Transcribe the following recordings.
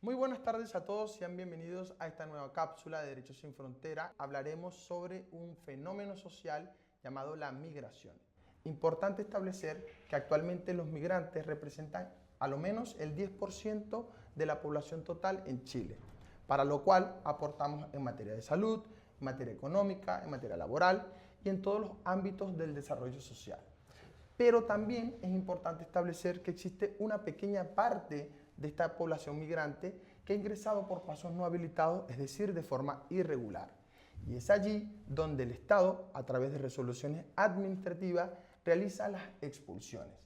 Muy buenas tardes a todos, sean bienvenidos a esta nueva cápsula de Derechos sin Frontera. Hablaremos sobre un fenómeno social llamado la migración. Importante establecer que actualmente los migrantes representan a lo menos el 10% de la población total en Chile, para lo cual aportamos en materia de salud, en materia económica, en materia laboral y en todos los ámbitos del desarrollo social. Pero también es importante establecer que existe una pequeña parte de esta población migrante que ha ingresado por pasos no habilitados, es decir, de forma irregular. Y es allí donde el Estado, a través de resoluciones administrativas, realiza las expulsiones.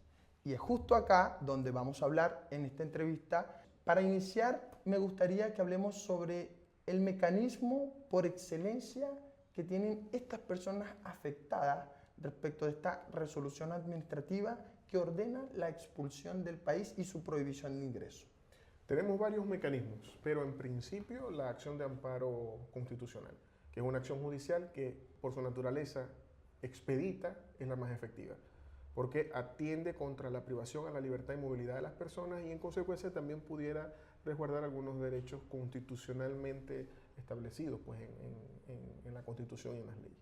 Y es justo acá donde vamos a hablar en esta entrevista. Para iniciar, me gustaría que hablemos sobre el mecanismo por excelencia que tienen estas personas afectadas respecto de esta resolución administrativa que ordena la expulsión del país y su prohibición de ingreso. Tenemos varios mecanismos, pero en principio la acción de amparo constitucional, que es una acción judicial que por su naturaleza expedita, es la más efectiva, porque atiende contra la privación a la libertad y movilidad de las personas y en consecuencia también pudiera resguardar algunos derechos constitucionalmente establecidos pues, en la Constitución y en las leyes.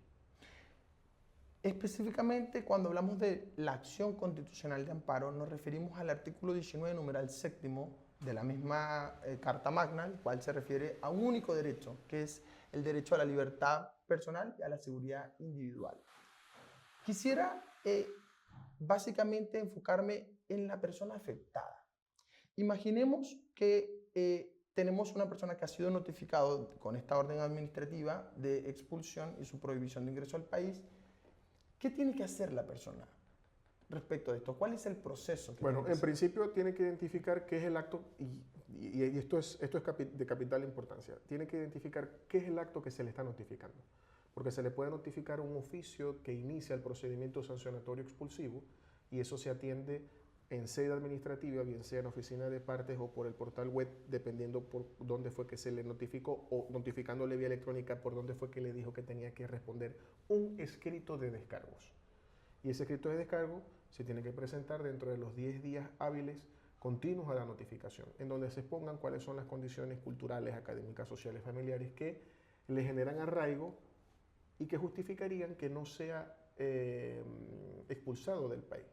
Específicamente, cuando hablamos de la acción constitucional de amparo, nos referimos al artículo 19, numeral séptimo de la misma Carta Magna, el cual se refiere a un único derecho, que es el derecho a la libertad personal y a la seguridad individual. Quisiera básicamente enfocarme en la persona afectada. Imaginemos que tenemos una persona que ha sido notificado con esta orden administrativa de expulsión y su prohibición de ingreso al país. ¿Qué tiene que hacer la persona respecto de esto? ¿Cuál es el proceso? Bueno, en principio tiene que identificar qué es el acto, y esto es de capital importancia, tiene que identificar qué es el acto que se le está notificando, porque se le puede notificar un oficio que inicia el procedimiento sancionatorio expulsivo, y eso se atiende en sede administrativa, bien sea en oficina de partes o por el portal web, dependiendo por dónde fue que se le notificó, o notificándole vía electrónica por dónde fue que le dijo que tenía que responder un escrito de descargos. Y ese escrito de descargo se tiene que presentar dentro de los 10 días hábiles continuos a la notificación, en donde se expongan cuáles son las condiciones culturales, académicas, sociales, familiares que le generan arraigo y que justificarían que no sea expulsado del país.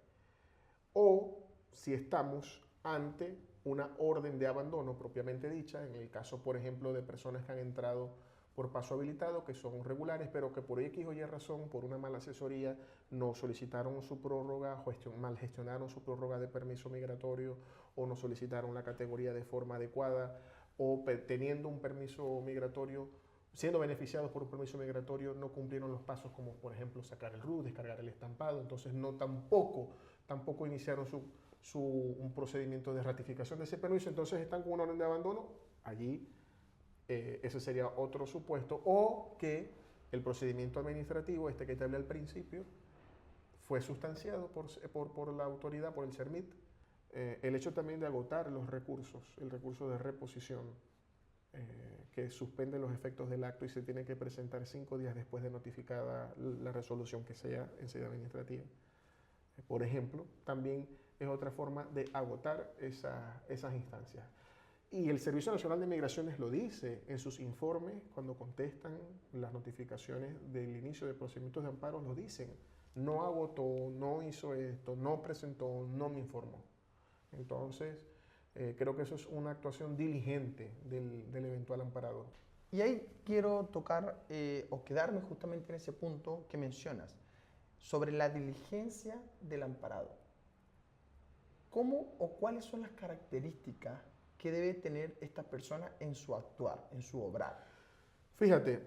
O si estamos ante una orden de abandono propiamente dicha, en el caso, por ejemplo, de personas que han entrado por paso habilitado, que son regulares, pero que por X o Y razón, por una mala asesoría, no solicitaron su prórroga, mal gestionaron su prórroga de permiso migratorio, o no solicitaron la categoría de forma adecuada, o teniendo un permiso migratorio, siendo beneficiados por un permiso migratorio, no cumplieron los pasos como, por ejemplo, sacar el RUT, descargar el estampado, entonces tampoco iniciaron un procedimiento de ratificación de ese permiso, entonces están con una orden de abandono, allí ese sería otro supuesto, o que el procedimiento administrativo, este que te hablé al principio, fue sustanciado por la autoridad, por el CERMIT. El hecho también de agotar los recursos, el recurso de reposición, que suspende los efectos del acto y se tiene que presentar 5 días después de notificada la resolución que sea en sede administrativa. Por ejemplo, también es otra forma de agotar esas instancias. Y el Servicio Nacional de Migraciones lo dice en sus informes, cuando contestan las notificaciones del inicio de procedimientos de amparo, lo dicen. No agotó, no hizo esto, no presentó, no me informó. Entonces, creo que eso es una actuación diligente del eventual amparador. Y ahí quiero tocar o quedarme justamente en ese punto que mencionas, sobre la diligencia del amparado. ¿Cómo o cuáles son las características que debe tener esta persona en su actuar, en su obrar? Fíjate,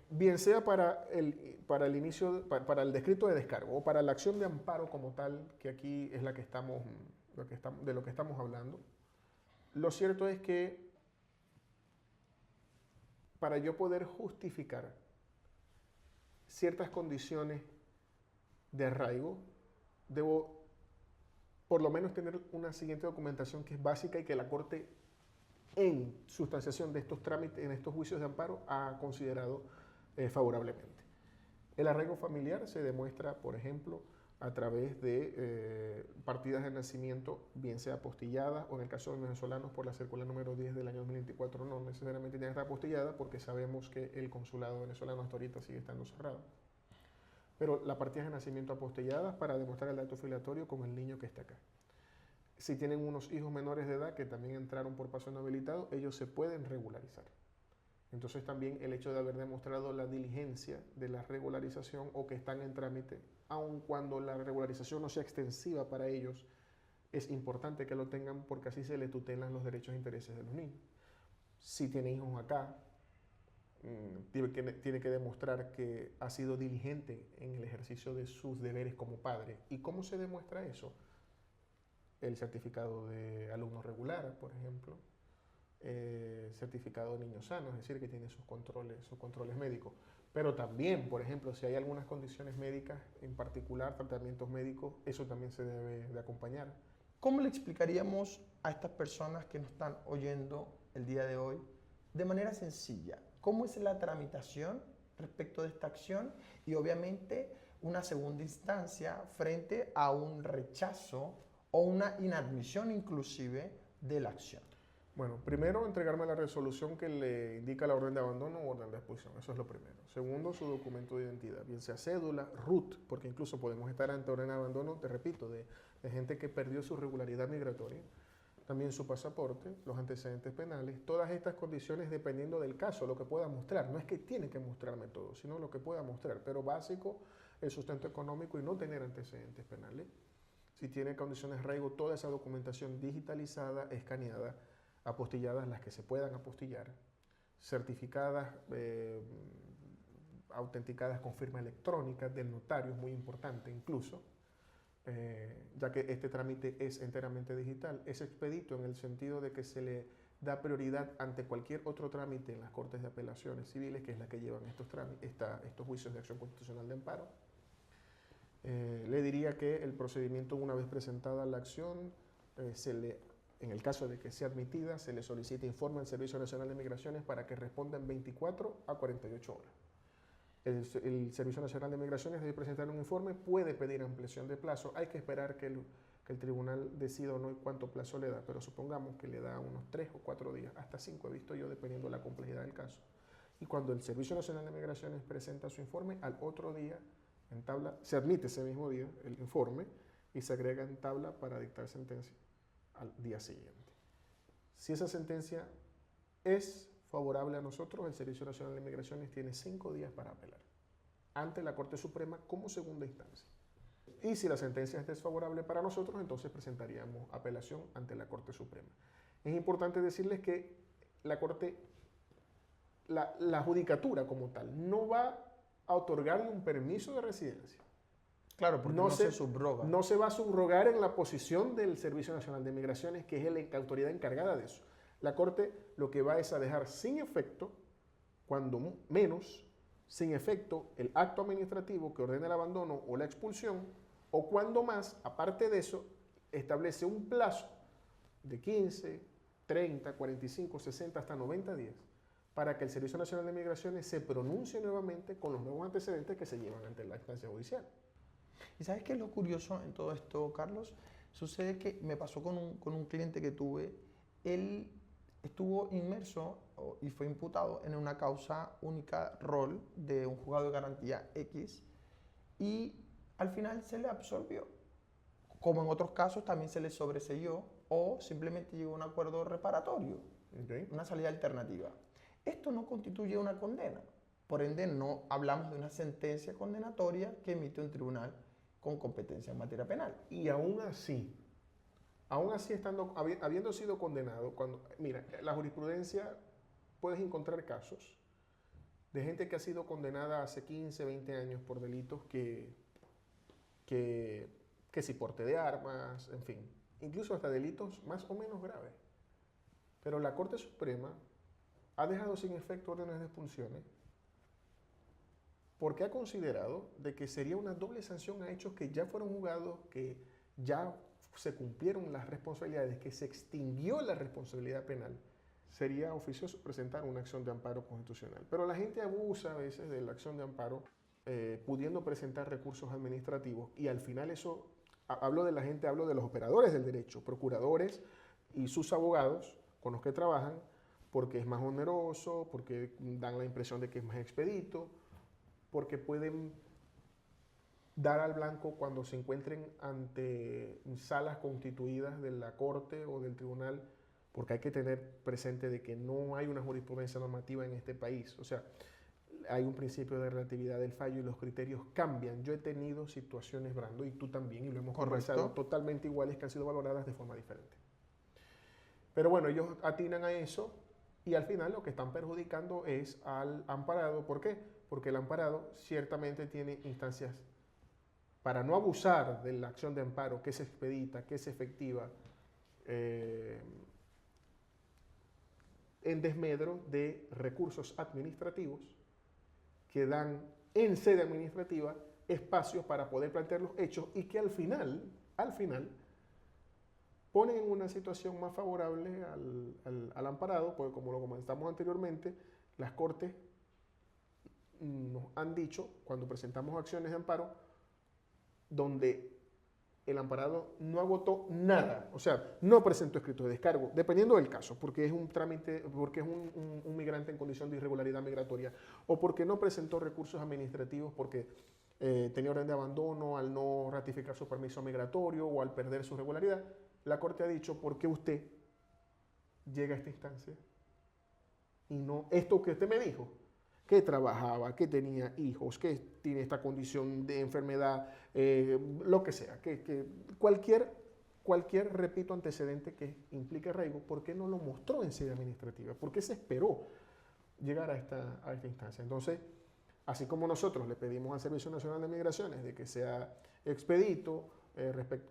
bien sea para el descrito de descargo o para la acción de amparo como tal, que aquí es de lo que estamos hablando, lo cierto es que para yo poder justificar ciertas condiciones de arraigo, debo por lo menos tener una siguiente documentación que es básica y que la Corte en sustanciación de estos trámites, en estos juicios de amparo, ha considerado favorablemente. El arraigo familiar se demuestra, por ejemplo, a través de partidas de nacimiento, bien sea apostilladas o en el caso de los venezolanos por la circular número 10 del año 2024 no necesariamente tiene que estar apostillada porque sabemos que el consulado venezolano hasta ahorita sigue estando cerrado. Pero la partida de nacimiento apostilladas para demostrar el dato filiatorio con el niño que está acá. Si tienen unos hijos menores de edad que también entraron por paso no habilitado, ellos se pueden regularizar. Entonces también el hecho de haber demostrado la diligencia de la regularización o que están en trámite, aun cuando la regularización no sea extensiva para ellos, es importante que lo tengan porque así se le tutelan los derechos e intereses de los niños. Si tiene hijos acá, tiene que demostrar que ha sido diligente en el ejercicio de sus deberes como padre. ¿Y cómo se demuestra eso? El certificado de alumno regular, por ejemplo, certificado de niño sano, es decir, que tiene sus controles médicos. Pero también, por ejemplo, si hay algunas condiciones médicas, en particular tratamientos médicos, eso también se debe de acompañar. ¿Cómo le explicaríamos a estas personas que nos están oyendo el día de hoy de manera sencilla cómo es la tramitación respecto de esta acción y obviamente una segunda instancia frente a un rechazo o una inadmisión inclusive de la acción? Bueno, primero entregarme la resolución que le indica la orden de abandono o orden de expulsión, eso es lo primero. Segundo, su documento de identidad, bien sea cédula, RUT, porque incluso podemos estar ante orden de abandono, te repito, de gente que perdió su regularidad migratoria, también su pasaporte, los antecedentes penales, todas estas condiciones dependiendo del caso, lo que pueda mostrar. No es que tiene que mostrarme todo, sino lo que pueda mostrar, pero básico, el sustento económico y no tener antecedentes penales. Si tiene condiciones de arraigo, toda esa documentación digitalizada, escaneada, apostilladas las que se puedan apostillar, certificadas, autenticadas con firma electrónica del notario, es muy importante incluso, ya que este trámite es enteramente digital, es expedito en el sentido de que se le da prioridad ante cualquier otro trámite en las Cortes de Apelaciones Civiles, que es la que llevan estos juicios de acción constitucional de amparo. Le diría que el procedimiento, una vez presentada la acción, en el caso de que sea admitida, se le solicita informe al Servicio Nacional de Migraciones para que responda en 24 a 48 horas. El Servicio Nacional de Migraciones debe presentar un informe, puede pedir ampliación de plazo, hay que esperar que el tribunal decida o no cuánto plazo le da, pero supongamos que le da unos 3 o 4 días, hasta 5 he visto yo, dependiendo de la complejidad del caso. Y cuando el Servicio Nacional de Migraciones presenta su informe, al otro día, en tabla, se admite ese mismo día el informe y se agrega en tabla para dictar sentencia al día siguiente. Si esa sentencia es favorable a nosotros, el Servicio Nacional de Migraciones tiene 5 días para apelar ante la Corte Suprema como segunda instancia. Y si la sentencia es desfavorable para nosotros, entonces presentaríamos apelación ante la Corte Suprema. Es importante decirles que la Corte, la judicatura como tal, no va a otorgarle un permiso de residencia. Claro, porque no se subroga. No se va a subrogar en la posición del Servicio Nacional de Migraciones, que es la autoridad encargada de eso. La Corte lo que va es a dejar sin efecto, cuando menos, sin efecto el acto administrativo que ordena el abandono o la expulsión, o cuando más, aparte de eso, establece un plazo de 15, 30, 45, 60, hasta 90 días para que el Servicio Nacional de Migraciones se pronuncie nuevamente con los nuevos antecedentes que se llevan ante la instancia judicial. ¿Y sabes qué es lo curioso en todo esto, Carlos? Sucede que me pasó con un cliente que tuve. Él estuvo inmerso y fue imputado en una causa única rol de un juzgado de garantía X y al final se le absolvió. Como en otros casos también se le sobreseyó o simplemente llegó a un acuerdo reparatorio, una salida alternativa. Esto no constituye una condena. Por ende, no hablamos de una sentencia condenatoria que emite un tribunal con competencia en materia penal. Y aún así habiendo sido condenado, mira, la jurisprudencia, puedes encontrar casos de gente que ha sido condenada hace 15, 20 años por delitos que si porte de armas, en fin, incluso hasta delitos más o menos graves. Pero la Corte Suprema ha dejado sin efecto órdenes de expulsiones porque ha considerado de que sería una doble sanción a hechos que ya fueron juzgados, que ya se cumplieron las responsabilidades, que se extinguió la responsabilidad penal. Sería oficioso presentar una acción de amparo constitucional. Pero la gente abusa a veces de la acción de amparo pudiendo presentar recursos administrativos, y al final eso, hablo de la gente, hablo de los operadores del derecho, procuradores y sus abogados con los que trabajan, porque es más oneroso, porque dan la impresión de que es más expedito, porque pueden dar al blanco cuando se encuentren ante salas constituidas de la Corte o del Tribunal, porque hay que tener presente de que no hay una jurisprudencia normativa en este país. O sea, hay un principio de relatividad del fallo y los criterios cambian. Yo he tenido situaciones, Brando, y tú también, y lo hemos conversado, totalmente iguales, que han sido valoradas de forma diferente. Pero bueno, ellos atinan a eso y al final lo que están perjudicando es al amparado. ¿Por qué? Porque el amparado ciertamente tiene instancias para no abusar de la acción de amparo, que es expedita, que es efectiva, en desmedro de recursos administrativos que dan en sede administrativa espacios para poder plantear los hechos y que al final, ponen en una situación más favorable al amparado, porque como lo comentamos anteriormente, las Cortes nos han dicho, cuando presentamos acciones de amparo, donde el amparado no agotó nada, o sea, no presentó escritos de descargo, dependiendo del caso, porque es un trámite, porque es un migrante en condición de irregularidad migratoria, o porque no presentó recursos administrativos porque tenía orden de abandono al no ratificar su permiso migratorio o al perder su regularidad. La Corte ha dicho, ¿por qué usted llega a esta instancia? Y no esto que usted me dijo, que trabajaba, que tenía hijos, que tiene esta condición de enfermedad, lo que sea, que cualquier, repito, antecedente que implique arraigo, ¿por qué no lo mostró en sede administrativa? ¿Por qué se esperó llegar a esta instancia? Entonces, así como nosotros le pedimos al Servicio Nacional de Migraciones de que sea expedito,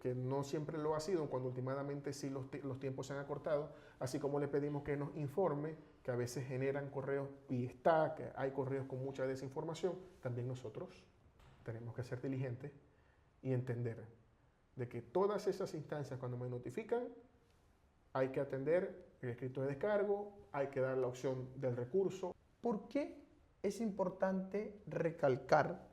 que no siempre lo ha sido, cuando últimamente sí los tiempos se han acortado, así como le pedimos que nos informe, que a veces generan correos, que hay correos con mucha desinformación, también nosotros tenemos que ser diligentes y entender de que todas esas instancias, cuando me notifican, hay que atender el escrito de descargo, hay que dar la opción del recurso. ¿Por qué es importante recalcar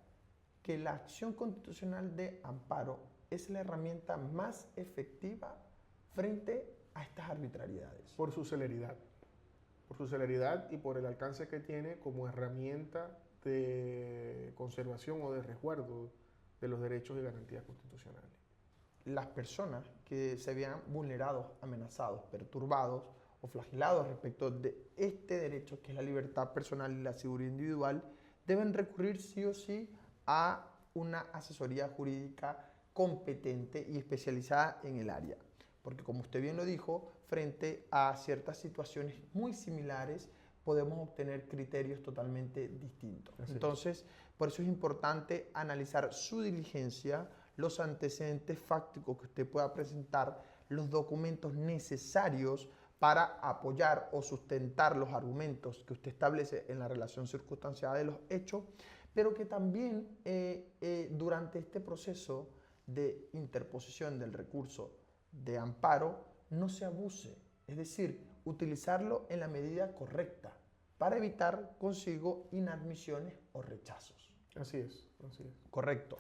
que la acción constitucional de amparo es la herramienta más efectiva frente a estas arbitrariedades? Por su celeridad y por el alcance que tiene como herramienta de conservación o de resguardo de los derechos y garantías constitucionales. Las personas que se vean vulnerados, amenazados, perturbados o flagelados respecto de este derecho, que es la libertad personal y la seguridad individual, deben recurrir sí o sí a una asesoría jurídica competente y especializada en el área. Porque como usted bien lo dijo, frente a ciertas situaciones muy similares podemos obtener criterios totalmente distintos. Entonces, por eso es importante analizar su diligencia, los antecedentes fácticos que usted pueda presentar, los documentos necesarios para apoyar o sustentar los argumentos que usted establece en la relación circunstanciada de los hechos, pero que también durante este proceso de interposición del recurso de amparo no se abuse, es decir, utilizarlo en la medida correcta para evitar consigo inadmisiones o rechazos. Así es. Correcto.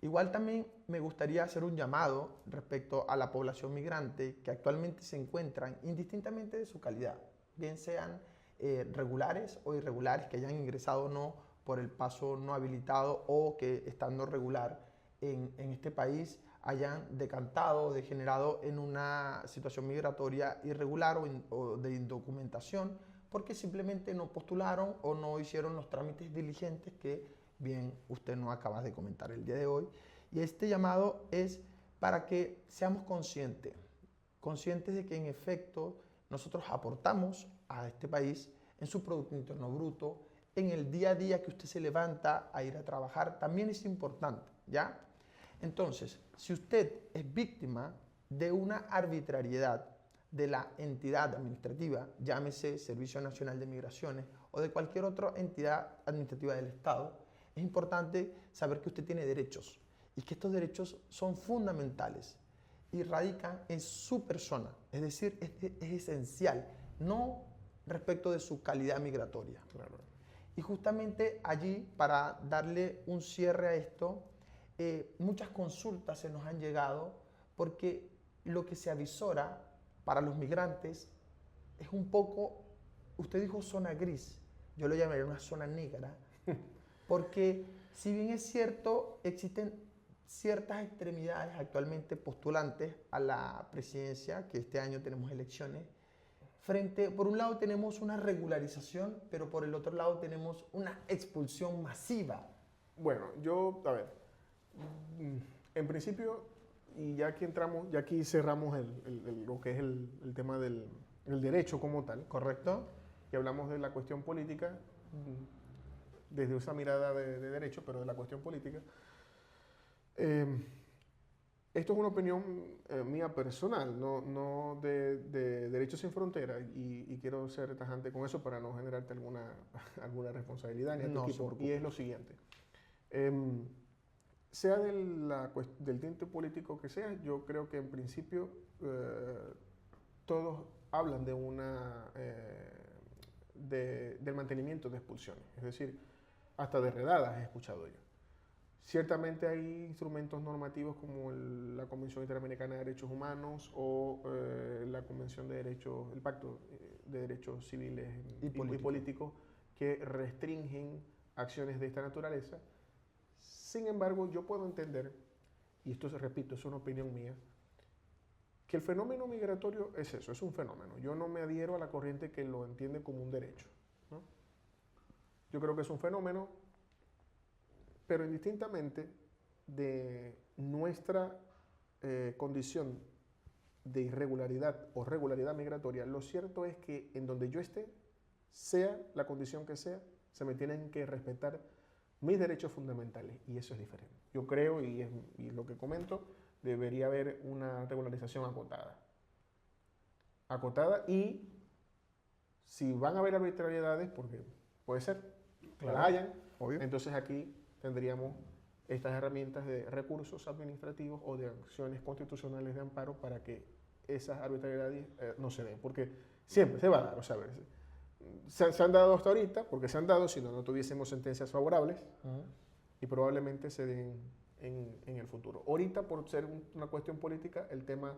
Igual también me gustaría hacer un llamado respecto a la población migrante que actualmente se encuentran, indistintamente de su calidad, bien sean regulares o irregulares, que hayan ingresado o no por el paso no habilitado o que estando regular en este país hayan decantado o degenerado en una situación migratoria irregular o de indocumentación porque simplemente no postularon o no hicieron los trámites diligentes que bien usted nos acaba de comentar el día de hoy. Y este llamado es para que seamos conscientes de que en efecto nosotros aportamos a este país en su Producto Interno Bruto, en el día a día que usted se levanta a ir a trabajar, también es importante, ¿ya? Entonces, si usted es víctima de una arbitrariedad de la entidad administrativa, llámese Servicio Nacional de Migraciones o de cualquier otra entidad administrativa del Estado, es importante saber que usted tiene derechos y que estos derechos son fundamentales y radican en su persona, es decir, es esencial, no respecto de su calidad migratoria. Claro. Y justamente allí, para darle un cierre a esto, muchas consultas se nos han llegado porque lo que se avisora para los migrantes es un poco, usted dijo zona gris, yo lo llamaría una zona negra, porque si bien es cierto, existen ciertas extremidades actualmente postulantes a la presidencia, que este año tenemos elecciones, por un lado tenemos una regularización, pero por el otro lado tenemos una expulsión masiva. Bueno, a ver, en principio, y ya aquí entramos, ya aquí cerramos lo que es el tema del derecho como tal, ¿Correcto? y hablamos de la cuestión política, desde esa mirada de derecho, pero de la cuestión política. Esto es una opinión mía personal, no de Derechos Sin Frontera, y quiero ser tajante con eso para no generarte alguna responsabilidad ni a tu equipo. Y es lo siguiente. Sea del tinte político que sea, yo creo que en principio todos hablan del mantenimiento de expulsiones, es decir, hasta de redadas he escuchado yo. Ciertamente hay instrumentos normativos como la Convención Interamericana de Derechos Humanos o la Convención de Derechos, el Pacto de Derechos Civiles y Políticos que restringen acciones de esta naturaleza. Sin embargo, yo puedo entender, y esto repito, es una opinión mía, que el fenómeno migratorio es eso, es un fenómeno. Yo no me adhiero a la corriente que lo entiende como un derecho, ¿no? Yo creo que es un fenómeno, pero indistintamente de nuestra condición de irregularidad o regularidad migratoria, lo cierto es que en donde yo esté, sea la condición que sea, se me tienen que respetar mis derechos fundamentales, y eso es diferente. Yo creo, y lo que comento, debería haber una regularización acotada. Y si van a haber arbitrariedades, porque puede ser que las hayan, obvio. Entonces aquí tendríamos estas herramientas de recursos administrativos o de acciones constitucionales de amparo para que esas arbitrariedades no se den, porque siempre se va a dar, o sea, se han dado hasta ahorita, porque se han dado, si no tuviésemos sentencias favorables, y probablemente se den en el futuro. Ahorita, por ser una cuestión política, el tema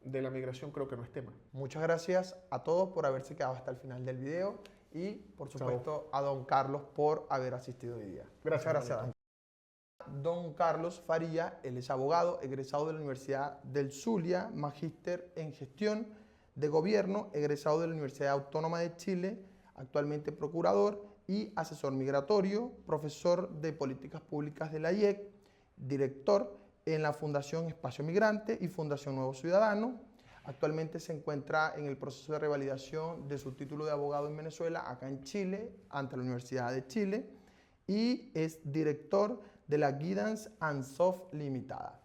de la migración creo que no es tema. Muchas gracias a todos por haberse quedado hasta el final del video y, por supuesto, a don Carlos por haber asistido hoy día. Gracias. Don Carlos Faría, él es abogado, egresado de la Universidad del Zulia, magíster en gestión de gobierno, egresado de la Universidad Autónoma de Chile, actualmente procurador y asesor migratorio, profesor de políticas públicas de la IEC, director en la Fundación Espacio Migrante y Fundación Nuevo Ciudadano. Actualmente se encuentra en el proceso de revalidación de su título de abogado en Venezuela, acá en Chile, ante la Universidad de Chile, y es director de la Guidance and Soft Limitada.